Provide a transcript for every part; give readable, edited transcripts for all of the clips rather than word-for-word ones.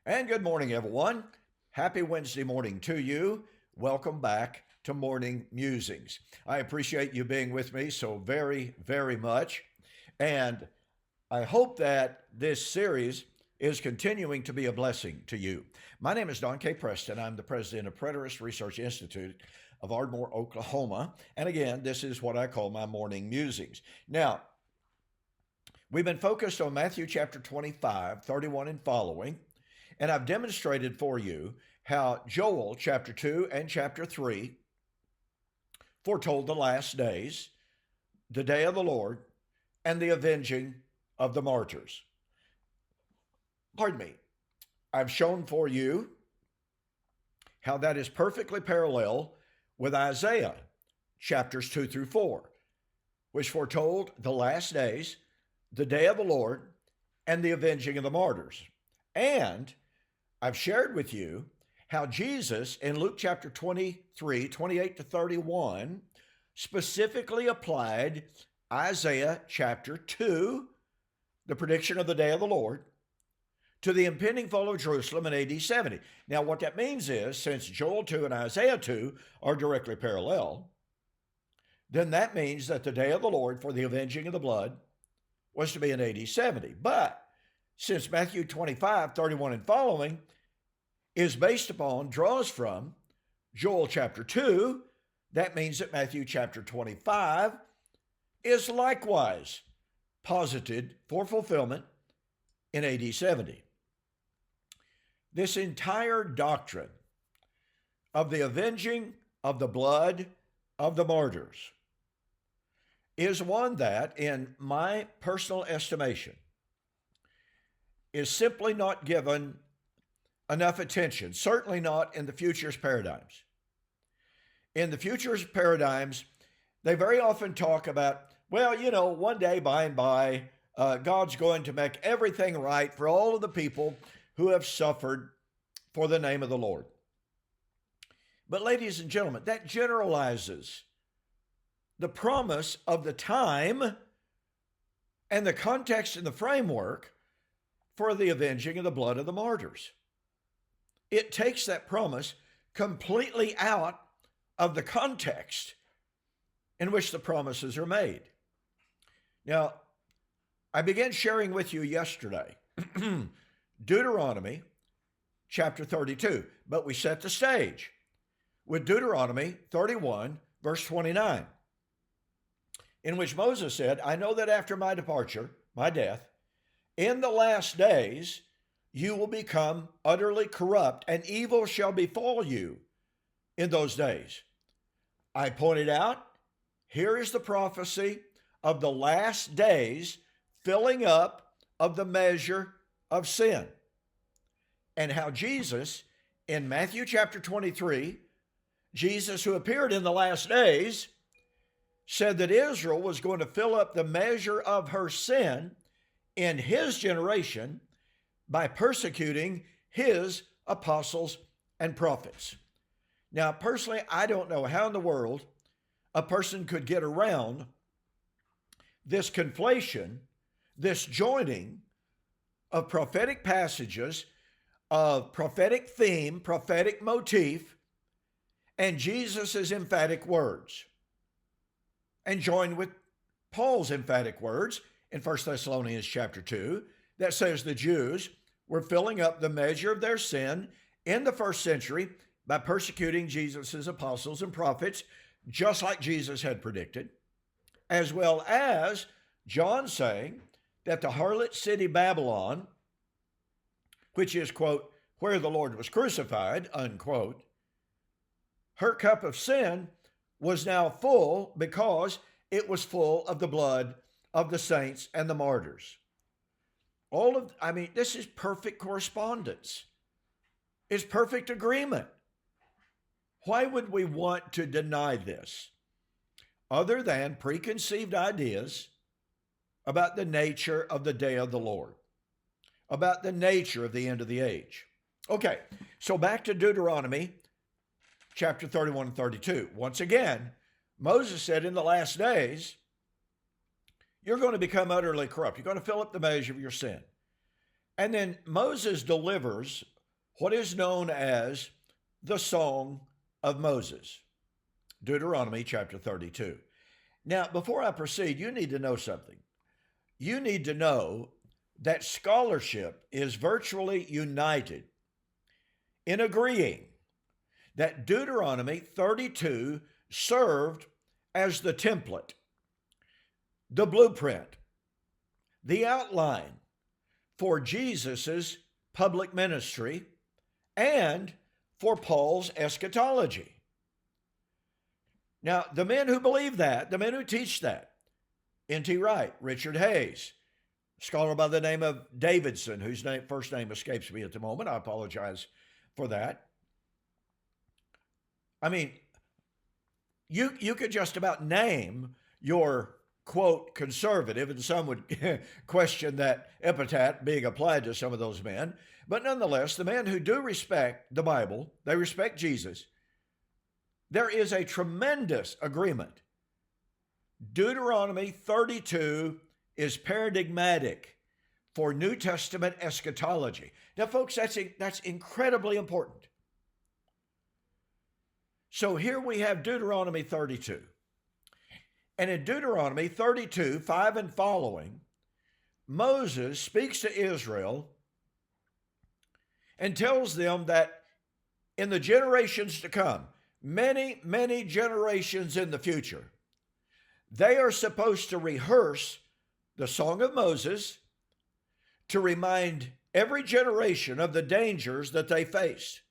And good morning, everyone. Happy Wednesday morning to you. Welcome back to Morning Musings. I appreciate you being with me so very, very much. And I hope that this series is continuing to be a blessing to you. My name is Don K. Preston. I'm the president of Preterist Research Institute of Ardmore, Oklahoma. And again, this is what I call my morning musings. Now, we've been focused on Matthew chapter 25, 31 and following. And I've demonstrated for you how Joel chapter 2 and chapter 3 foretold the last days, the day of the Lord, and the avenging of the martyrs. Pardon me. I've shown for you how that is perfectly parallel with Isaiah chapters 2 through 4, which foretold the last days, the day of the Lord, and the avenging of the martyrs. And I've shared with you how Jesus in Luke chapter 23, 28 to 31, specifically applied Isaiah chapter 2, the prediction of the day of the Lord, to the impending fall of Jerusalem in AD 70. Now, what that means is, since Joel 2 and Isaiah 2 are directly parallel, then that means that the day of the Lord for the avenging of the blood was to be in AD 70. But since Matthew 25, 31 and following is based upon, draws from Joel chapter 2, that means that Matthew chapter 25 is likewise posited for fulfillment in AD 70. This entire doctrine of the avenging of the blood of the martyrs is one that, in my personal estimation, is simply not given enough attention, certainly not in the futures paradigms. In the futures paradigms, they very often talk about, well, one day by and by, God's going to make everything right for all of the people who have suffered for the name of the Lord. But ladies and gentlemen, that generalizes the promise of the time and the context and the framework for the avenging of the blood of the martyrs. It takes that promise completely out of the context in which the promises are made. Now, I began sharing with you yesterday Deuteronomy chapter 32, but we set the stage with Deuteronomy 31, verse 29, in which Moses said, I know that after my departure, my death, in the last days, you will become utterly corrupt, and evil shall befall you in those days. I pointed out, here is the prophecy of the last days filling up of the measure of sin. And how Jesus, in Matthew chapter 23, Jesus who appeared in the last days, said that Israel was going to fill up the measure of her sin in his generation by persecuting his apostles and prophets. Now, personally, I don't know how in the world a person could get around this conflation, this joining of prophetic passages, of prophetic theme, prophetic motif, and Jesus's emphatic words, and join with Paul's emphatic words in 1 Thessalonians chapter 2, that says the Jews were filling up the measure of their sin in the first century by persecuting Jesus's apostles and prophets, just like Jesus had predicted, as well as John saying that the harlot city Babylon, which is, quote, where the Lord was crucified, unquote, her cup of sin was now full because it was full of the blood of the saints and the martyrs. This is perfect correspondence. It's perfect agreement. Why would we want to deny this other than preconceived ideas about the nature of the day of the Lord, about the nature of the end of the age? Okay, so back to Deuteronomy chapter 31 and 32. Once again, Moses said in the last days, you're going to become utterly corrupt. You're going to fill up the measure of your sin. And then Moses delivers what is known as the Song of Moses, Deuteronomy chapter 32. Now, before I proceed, you need to know something. You need to know that scholarship is virtually united in agreeing that Deuteronomy 32 served as the template, the blueprint, the outline for Jesus's public ministry and for Paul's eschatology. Now, the men who believe that, the men who teach that, N.T. Wright, Richard Hayes, a scholar by the name of Davidson, whose first name escapes me at the moment. I apologize for that. I mean, you could just about name your, quote, conservative, and some would question that epithet being applied to some of those men. But nonetheless, the men who do respect the Bible, they respect Jesus, there is a tremendous agreement. Deuteronomy 32 is paradigmatic for New Testament eschatology. Now, folks, that's incredibly important. So here we have Deuteronomy 32. And in Deuteronomy 32, 5 and following, Moses speaks to Israel and tells them that in the generations to come, many, many generations in the future, they are supposed to rehearse the Song of Moses to remind every generation of the dangers that they faced,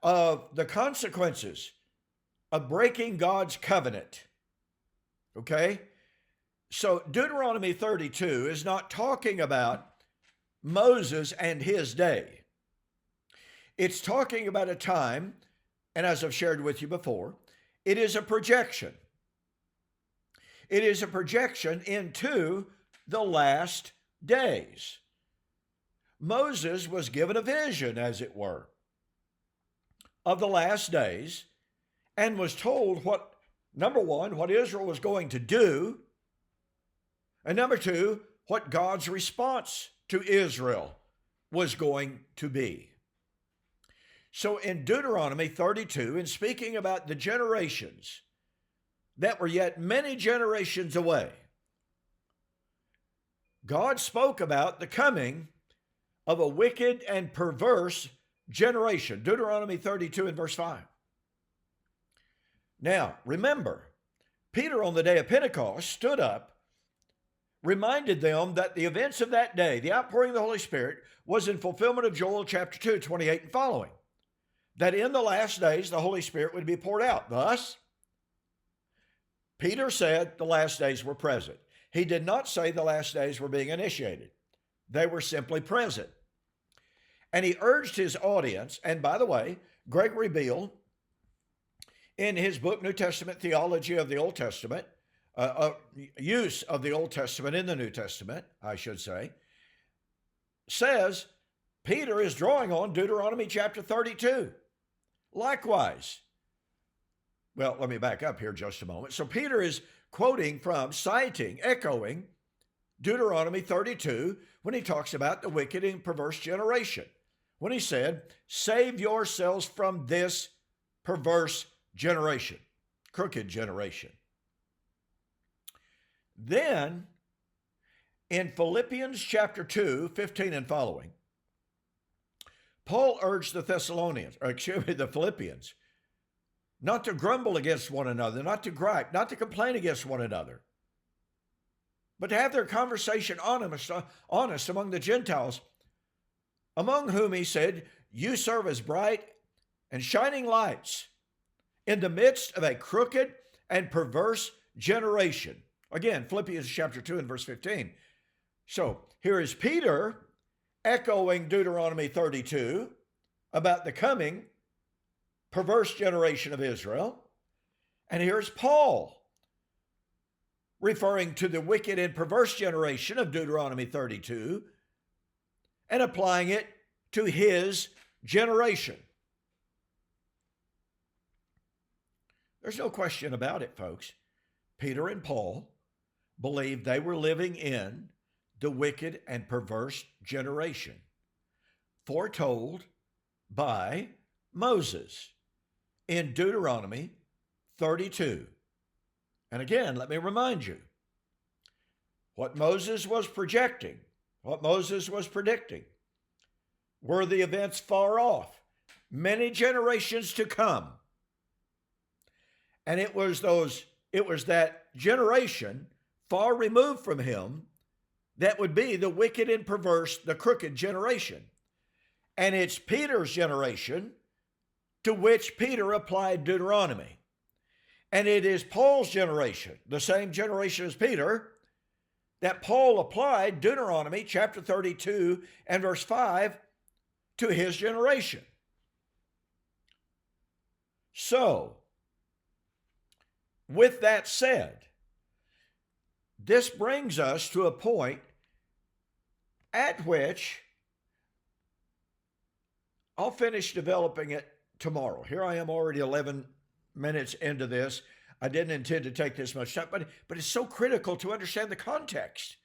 of the consequences of breaking God's covenant. Okay? So Deuteronomy 32 is not talking about Moses and his day. It's talking about a time, and as I've shared with you before, it is a projection. It is a projection into the last days. Moses was given a vision, as it were, of the last days, and was told what, number one, what Israel was going to do, and number two, what God's response to Israel was going to be. So in Deuteronomy 32, in speaking about the generations that were yet many generations away, God spoke about the coming of a wicked and perverse generation. Deuteronomy 32 and verse 5. Now, remember, Peter on the day of Pentecost stood up, reminded them that the events of that day, the outpouring of the Holy Spirit, was in fulfillment of Joel chapter 2, 28 and following. That in the last days, the Holy Spirit would be poured out. Thus, Peter said the last days were present. He did not say the last days were being initiated. They were simply present. And he urged his audience, and by the way, Gregory Beale, in his book, New Testament Theology of the Old Testament, use of the Old Testament in the New Testament, I should say, says Peter is drawing on Deuteronomy chapter 32. Likewise, well, let me back up here just a moment. So Peter is quoting from, citing, echoing Deuteronomy 32 when he talks about the wicked and perverse generation. When he said, save yourselves from this perverse generation, crooked generation. Then, in Philippians chapter 2, 15 and following, Paul urged the the Philippians, not to grumble against one another, not to gripe, not to complain against one another, but to have their conversation honest among the Gentiles, among whom he said, you serve as bright and shining lights in the midst of a crooked and perverse generation. Again, Philippians chapter 2 and verse 15. So here is Peter echoing Deuteronomy 32 about the coming perverse generation of Israel. And here's Paul referring to the wicked and perverse generation of Deuteronomy 32 and applying it to his generation. There's no question about it, folks. Peter and Paul believed they were living in the wicked and perverse generation, foretold by Moses in Deuteronomy 32. And again, let me remind you, what Moses was projecting, what Moses was predicting, were the events far off, many generations to come. And it was that generation far removed from him that would be the wicked and perverse, the crooked generation. And it's Peter's generation to which Peter applied Deuteronomy. And it is Paul's generation, the same generation as Peter, that Paul applied Deuteronomy chapter 32 and verse 5 to his generation. So, with that said, this brings us to a point at which I'll finish developing it tomorrow. Here I am already 11 minutes into this. I didn't intend to take this much time, but it's so critical to understand the context.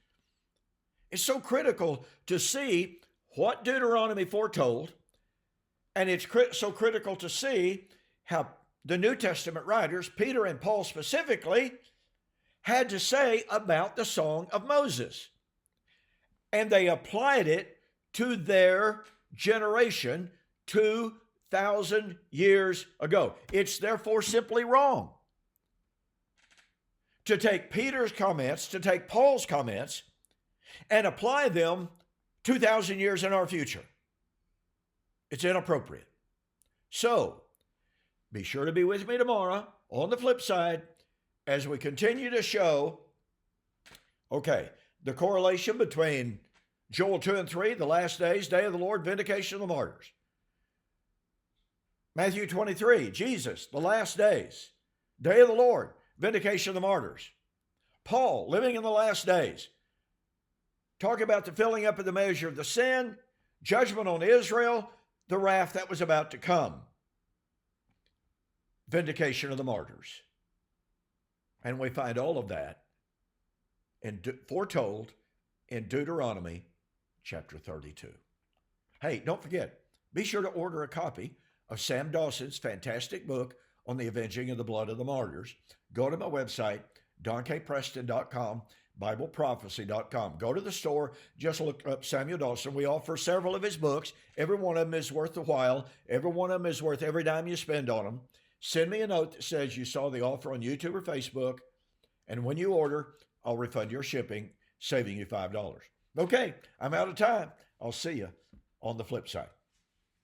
It's so critical to see what Deuteronomy foretold, and it's so critical to see how the New Testament writers, Peter and Paul specifically, had to say about the Song of Moses. And they applied it to their generation 2,000 years ago. It's therefore simply wrong to take Peter's comments, to take Paul's comments, and apply them 2,000 years in our future. It's inappropriate. So, be sure to be with me tomorrow on the flip side as we continue to show, the correlation between Joel 2 and 3, the last days, day of the Lord, vindication of the martyrs. Matthew 23, Jesus, the last days, day of the Lord, vindication of the martyrs. Paul, living in the last days, talk about the filling up of the measure of the sin, judgment on Israel, the wrath that was about to come. Vindication of the martyrs. And we find all of that foretold in Deuteronomy chapter 32. Hey, don't forget, be sure to order a copy of Sam Dawson's fantastic book on the avenging of the blood of the martyrs. Go to my website, donkpreston.com, BibleProphecy.com. Go to the store, just look up Samuel Dawson. We offer several of his books. Every one of them is worth the while. Every one of them is worth every dime you spend on them. Send me a note that says you saw the offer on YouTube or Facebook, and when you order, I'll refund your shipping, saving you $5. Okay, I'm out of time. I'll see you on the flip side.